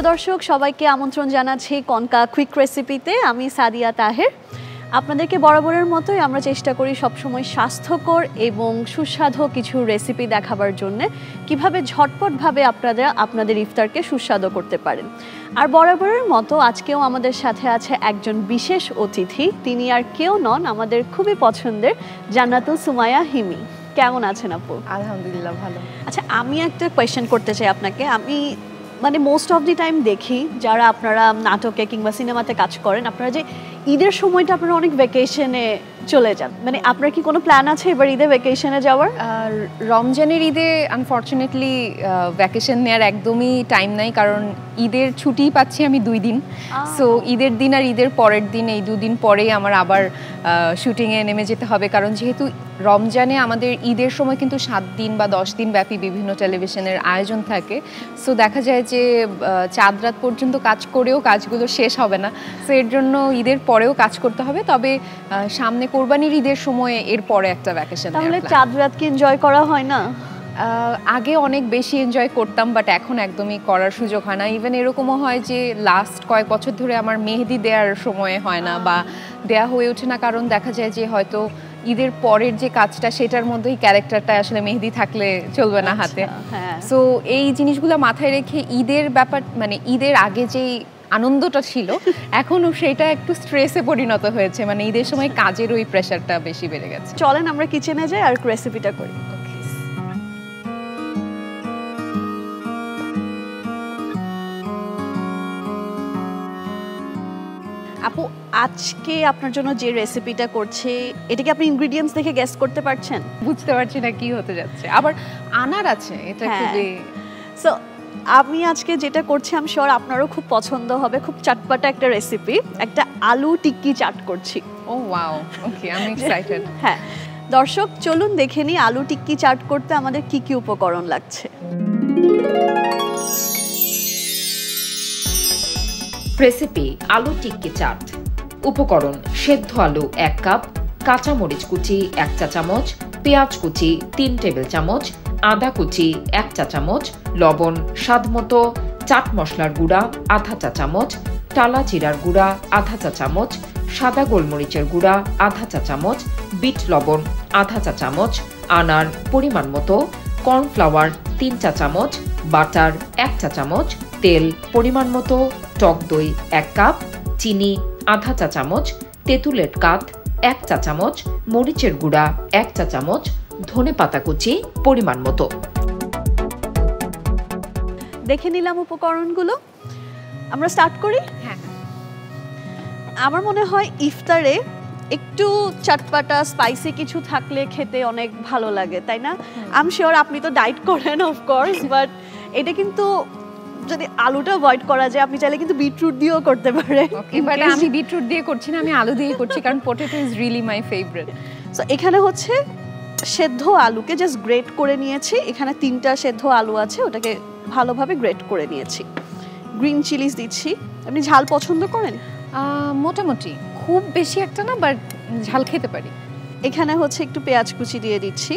প্রিয় দর্শক সবাইকে আমন্ত্রণ জানাচ্ছি কনকা কুইক রেসিপিতে। আমি সাদিয়া তাহের। আপনাদেরকে বরাবরের মতোই আমরা চেষ্টা করি সবসময় স্বাস্থ্যকর এবং সুস্বাদু কিছু রেসিপি দেখাবার জন্য, কিভাবে ঝটপটভাবে আপনারা আপনাদের ইফতারকে সুস্বাদু করতে পারেন। আর বরাবরের মতো আজকেও আমাদের সাথে আছে একজন বিশেষ অতিথি। তিনি আর কেউ নন, আমাদের খুবই পছন্দের জান্নাতুল সুমাইয়া হিমি। কেমন আছেন আপু? আলহামদুলিল্লাহ ভালো। আচ্ছা, আমি একটা কোয়েশ্চেন করতে চাই আপনাকে। আমি মোস্ট অফ দি টাইম দেখি যারা আপনারা নাটকে কিংবা সিনেমাতে কাজ করেন, আপনারা যে ঈদের সময়টা আপনারা অনেক ভ্যাকেশনে চলে যান। আপনার কি কোনো প্ল্যান আছে এবার ঈদে ভ্যাকেশনে যাওয়ার? রমজানের ঈদে আনফর্চুনেটলি ভ্যাকেশন নেওয়ার একদমই টাইম নাই, কারণ ঈদের ছুটি পাচ্ছি আমি 2 দিন। সো ঈদের দিন আর ঈদের পরের দিন, এই 2 দিন পরেই আমার আবার শুটিংয়ে নেমে যেতে হবে, কারণ যেহেতু রমজানে আমাদের ঈদের সময় কিন্তু 7 দিন বা 10 দিন ব্যাপী বিভিন্ন টেলিভিশনের আয়োজন থাকে। সো দেখা যায় যে চাঁদ রাত পর্যন্ত কাজ করেও কাজগুলো শেষ হবে না। সো এর জন্য ঈদের পরেও কাজ করতে হবে। তবে সামনে কোরবানির ঈদের সময় এর পরে একটা ভ্যাকেশন। তাহলে চাঁদ রাত কি এনজয় করা হয় না? আগে অনেক বেশি এনজয় করতাম, বাট এখন একদমই করার সুযোগ হয় না। ইভেন এরকমও হয় যে লাস্ট কয়েক বছর ধরে আমার মেহেদি দেওয়ার সময় হয় না বা দেয়া হয়ে ওঠে না, কারণ দেখা যায় যে হয়তো ঈদের পরের যে কাজটা সেটার মধ্যেই ক্যারেক্টারটা আসলে মেহেদি থাকলে চলবে না হাতে। সো এই জিনিসগুলো মাথায় রেখে ঈদের ব্যাপার, ঈদের আগে যেই আনন্দটা ছিল এখনও সেটা একটু স্ট্রেসে পরিণত হয়েছে। ঈদের সময় কাজের ওই প্রেশারটা বেশি বেড়ে গেছে। চলেন আমরা কিচেনে যাই আর রেসিপিটা করি। আপু, আজকে আপনার জন্য যে রেসিপিটা করছে, এটা কি আপনি ইনগ্রেডিয়েন্টস দেখে গেস করতে পারছেন? বুঝতে পারছি না কি হতে যাচ্ছে, আবার আনার আছে, এটা খুবই। সো আমি আজকে যেটা করছি আমি শিওর আপনারও খুব পছন্দ হবে। খুব চটপটা একটা রেসিপি, একটা আলু টিক্কি চাট করছি। Oh wow, okay, I am excited. হ্যাঁ দর্শক, চলুন দেখে নিই আলু টিক্কি চাট করতে আমাদের কি কি উপকরণ লাগছে। রেসিপি আলু টিক্কি চাট। উপকরণ: সেদ্ধ আলু 1 কাপ, কাঁচামরিচ কুচি 1 চা চামচ, পেঁয়াজ কুচি 3 টেবিল চামচ, আদা কুচি 1 চা চামচ, লবণ স্বাদমতো, চাট মশলার গুঁড়া আধা চা চামচ, টালা জিরার গুঁড়া আধা চা চামচ, সাদা গোলমরিচের গুঁড়া আধা চা চামচ, বিট লবণ আধা চা চামচ, আনার পরিমাণ মতো, কর্নফ্লাওয়ার 3 চা চামচ, বাটার 1 চা চামচ, তেল পরিমাণ মতো, টক দই 1 কাপ, চিনি আধা চা চামচ, তেঁতুলের কাঠ 1 চা চামচ, মরিচের গুঁড়া 1 চা চামচ, ধনেপাতা কুচি পরিমাণ মতো। দেখে নিলাম উপকরণগুলো, আমরা স্টার্ট করি। হ্যাঁ, আমার মনে হয় ইফতারে একটু চটপটা স্পাইসি কিছু থাকলে খেতে অনেক ভালো লাগে, তাই না? আই এম শিওর আপনি তো ডায়েট করেন অফকোর্স, বাট এটা কিন্তু যদি আলুটা অ্যাভয়েড করা যায়, আপনি চাইলে কিন্তু বিটরুট দিয়েও করতে পারেন। বাট আমি বিটরুট দিয়ে করছি না, আমি আলু দিয়ে করছি, কারণ potato is really my favourite. So এখানে হচ্ছে সেদ্ধ আলুকে জাস্ট গ্রেট করে নিয়েছি। এখানে 3টা সেদ্ধ আলু আছে, ওটাকে ভালোভাবে গ্রেট করে নিয়েছি। গ্রিন চিলিস দিচ্ছি। আপনি ঝাল পছন্দ করেন? মোটামুটি, খুব বেশি একটা না, বাট ঝাল খেতে পারি। এখানে হচ্ছে একটু পেঁয়াজ কুচি দিয়ে দিচ্ছি।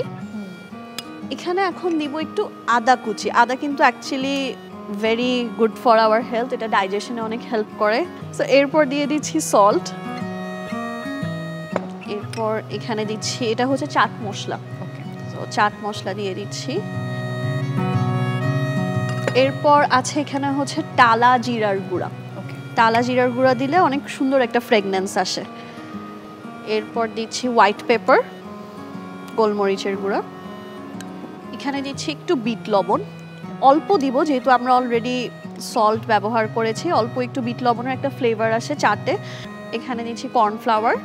এখানে এখন দিব একটু আদা কুচি। আদা কিন্তু actually very good for our health, এটা ডাইজেশনে অনেক হেল্প করে। সো এরপর দিয়ে দিচ্ছি সল্ট। এরপর এখানে দিচ্ছি, এটা হচ্ছে চাট মশলা। তো চাট মশলা দিয়ে দিচ্ছি। এরপর আছে এখানে হচ্ছে টালা জিরার গুঁড়া। টালা জিরার গুঁড়া দিলে অনেক সুন্দর একটা ফ্রেগনেন্স আসে। এরপর দিচ্ছি হোয়াইট পেপার, গোলমরিচের গুঁড়া। এখানে দিচ্ছি একটু বিট লবণ, অল্প দিব যেহেতু আমরা অলরেডি সল্ট ব্যবহার করেছি। অল্প একটু বিট লবণের একটা ফ্লেভার আসে চাটে। এখানে দিচ্ছি কর্নফ্লাওয়ার,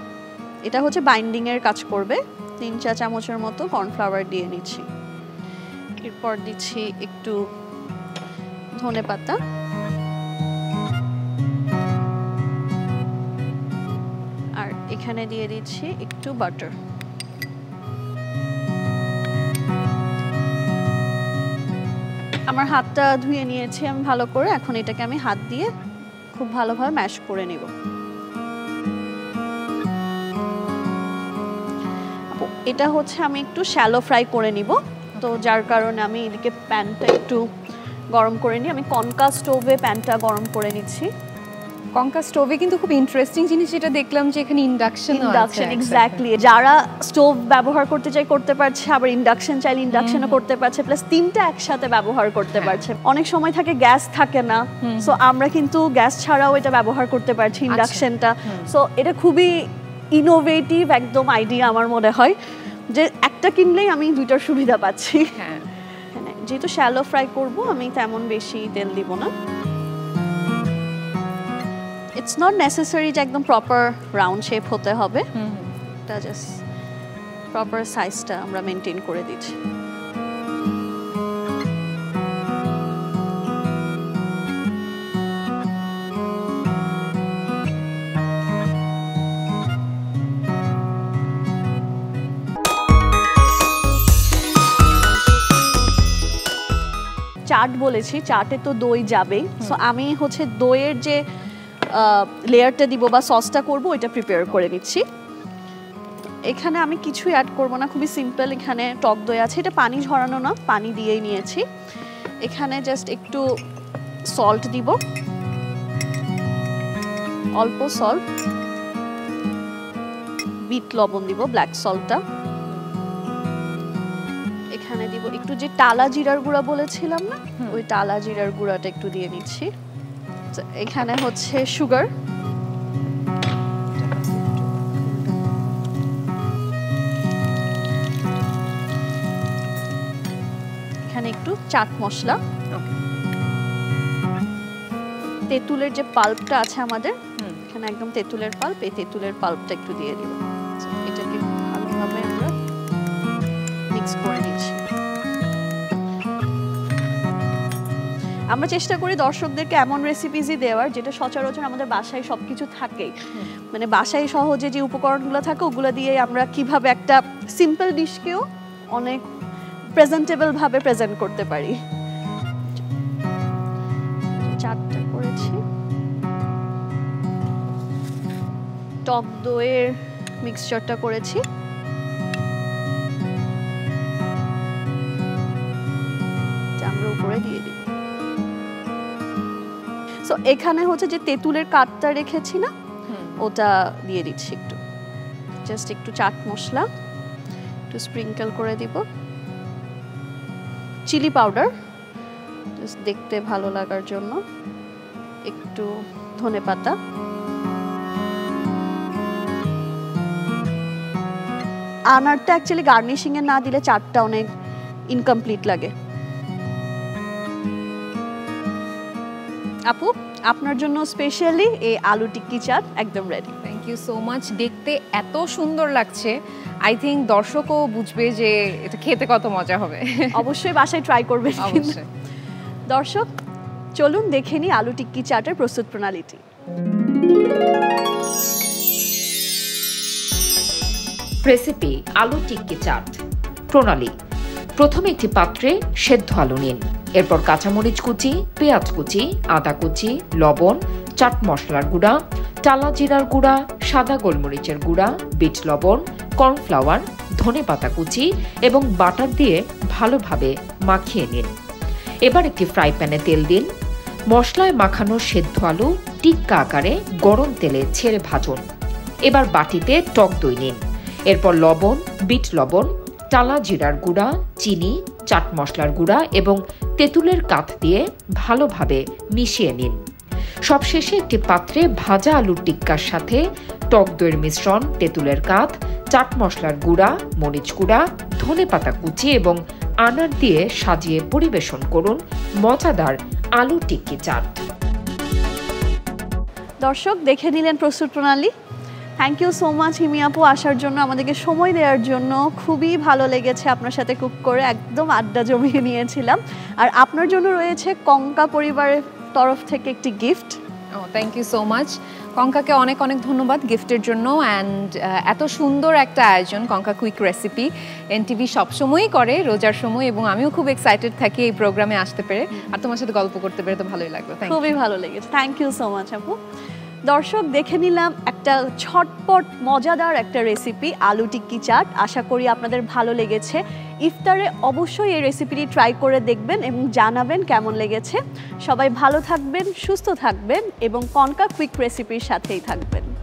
এটা হচ্ছে বাইন্ডিংয়ের কাজ করবে। 3 চা চামচের মতো কর্নফ্লাওয়ার দিয়ে নিচ্ছি। এরপর দিচ্ছি একটু ধনেপাতা, আর এখানে দিয়ে দিচ্ছি একটু বাটার। আমার হাতটা ধুয়ে নিয়েছি আমি ভালো করে। এখন এটাকে আমি হাত দিয়ে খুব ভালোভাবে ম্যাশ করে নেব। এটা হচ্ছে আমি একটু শ্যালো ফ্রাই করে নিব, তো যার কারণে আমি এদিকে প্যানটা একটু গরম করে নিই। আমি কনকা স্টোভে প্যানটা গরম করে নিচ্ছি। কনকা স্টোভে কিন্তু খুব ইন্টারেস্টিং জিনিস যেটা দেখলাম যে এখানে ইন্ডাকশন এক্স্যাক্টলি, যারা স্টোভ ব্যবহার করতে চাই করতে পারছে, আবার ইন্ডাকশন চাইলে ইন্ডাকশনও করতে পারছে, প্লাস তিনটা একসাথে ব্যবহার করতে পারছে। অনেক সময় থাকে গ্যাস থাকে না, সো আমরা কিন্তু গ্যাস ছাড়াও এটা ব্যবহার করতে পারছি ইন্ডাকশনটা। সো এটা খুবই ইনোভেটিভ একদম আইডিয়া আমার মনে হয়, যে একটা কিনলেই আমি দুইটার সুবিধা পাচ্ছি। হ্যাঁ, যেহেতু শ্যালো ফ্রাই করব, আমি তেমন বেশি তেল দিব না। ইটস নট নেসেসারি যে একদম প্রপার রাউন্ড শেপ হতে হবে, এটা জাস্ট প্রপার সাইজটা আমরা মেনটেন করে দিচ্ছি। চাট বলেছি, চাটে তো দই যাবেই, সো আমি হচ্ছে দইয়ের যে লেয়ারটা দিব বা সসটা করব ওইটা প্রিপেয়ার করে নিচ্ছি। এখানে আমি কিছুই অ্যাড করব না, খুবই সিম্পল। এখানে টক দই আছে, এটা পানি ঝরানো না, পানি দিয়েই নিয়েছি। এখানে জাস্ট একটু সল্ট দিব, অল্প সল্ট, বিট লবণ দিব, ব্ল্যাক সল্টটা। এখানে দিব একটু যে টালা জিরার গুঁড়া বলেছিলাম না, ওই টালা জিরার গুঁড়াটা একটু দিয়ে নিচ্ছি। এখানে হচ্ছে সুগার, এখানে একটু চাট মশলা, তেঁতুলের যে পাল্পটা আছে আমাদের, এখানে একদম তেঁতুলের পাল্প, এই তেঁতুলের পাল্পটা একটু দিয়ে দিব। এটাকে ভালোভাবে আমরা মিক্স করে নিচ্ছি। আমরা চেষ্টা করি দর্শকদেরকে এমন রেসিপিসই দেওয়ার যেটা সচরাচর আমাদের বাসায় সবকিছু থাকেই, মানে বাসায় সহজে যে উপকরণগুলো থাকে ওগুলো দিয়ে আমরা কিভাবে একটা সিম্পল ডিশকেও অনেক প্রেজেন্টেবল ভাবে প্রেজেন্ট করতে পারি। চারটা করেছি। টক দইয়ের মিক্সচারটা করেছি, আমরা উপরে দিয়ে দিই। সো এখানে হচ্ছে যে তেঁতুলের কাঠটা রেখেছি না, ওটা দিয়ে দিচ্ছি একটু, জাস্ট একটু চাট মশলা একটু স্প্রিঙ্কেল করে দিব, চিলি পাউডার জাস্ট দেখতে ভালো লাগার জন্য, একটু ধনেপাতা, আনারটা অ্যাকচুয়ালি গার্নিশিং এ না দিলে চাটটা অনেক ইনকমপ্লিট লাগে। আপু, আপনার জন্য স্পেশালি এই আলু টিক্কি চাট একদম ready. Thank you so much. দেখতে এত সুন্দর লাগছে, আই থিঙ্ক দর্শকও বুঝবে যে এটা খেতে কত মজা হবে। অবশ্যই বাসায় ট্রাই করবেন। অবশ্যই। দর্শক চলুন দেখে নিই আলু টিক্কি চাটের প্রস্তুত প্রণালীটি। রেসিপি আলু টিক্কি চাট। প্রণালী: প্রথমে একটি পাত্রে সেদ্ধ আলু নিন, এরপর কাঁচামরিচ কুচি, পেঁয়াজ কুচি, আদা কুচি, লবণ, চাট মশলার গুঁড়া, টালা জিরার গুঁড়া, সাদা গোলমরিচের গুঁড়া, বিট লবণ, কর্নফ্লাওয়ার, ধনেপাতা কুচি এবং বাটার দিয়ে ভালোভাবে মাখিয়ে নিন। এবার একটি ফ্রাই প্যানে তেল দিন। মশলায় মাখানো সেদ্ধ আলু টিক্কা আকারে গরম তেলে ছেড়ে ভাজুন। এবার বাটিতে টক দই নিন, এরপর লবণ, বিট লবণ, টালা জিরার গুঁড়া, চিনি, চাট মশলার গুঁড়া এবং তেঁতুলের কাঠ দিয়ে ভালোভাবে মিশিয়ে নিন। সবশেষে একটি পাত্রে ভাজা আলুর টিক্কার সাথে টক দইয়ের মিশ্রণ, তেঁতুলের কাঠ, চাট মশলার গুঁড়া, মরিচ গুঁড়া, ধনেপাতা কুচি এবং আনার দিয়ে সাজিয়ে পরিবেশন করুন মজাদার আলু টিক্কি চাট। দর্শক দেখে নিলেন প্রস্তুত প্রণালী। থ্যাংক ইউ সো মাচ হিমি আপু আসার জন্য, আমাদেরকে সময় দেওয়ার জন্য। খুবই ভালো লেগেছে আপনার সাথে কুক করে, একদম আড্ডা জমিয়ে নিয়েছিলাম। আর আপনার জন্য রয়েছে কঙ্কা পরিবারের তরফ থেকে একটি gift. Thank you so much. কঙ্কাকে অনেক অনেক ধন্যবাদ গিফটের জন্য। অ্যান্ড এত সুন্দর একটা আয়োজন কঙ্কা কুইক রেসিপি এনটিভি সবসময়ই করে রোজার সময়, এবং আমিও খুব এক্সাইটেড থাকি এই প্রোগ্রামে আসতে পেরে, আর তোমার সাথে গল্প করতে পেরে তো ভালোই লাগলো। খুবই ভালো লেগেছে, থ্যাংক ইউ সো মাচ আপু। দর্শক দেখে নিলাম একটা ঝটপট মজাদার একটা রেসিপি আলু টিক্কি চাট। আশা করি আপনাদের ভালো লেগেছে। ইফতারে অবশ্যই এই রেসিপিটি ট্রাই করে দেখবেন এবং জানাবেন কেমন লেগেছে। সবাই ভালো থাকবেন, সুস্থ থাকবেন এবং কনকা কুইক রেসিপির সাথেই থাকবেন।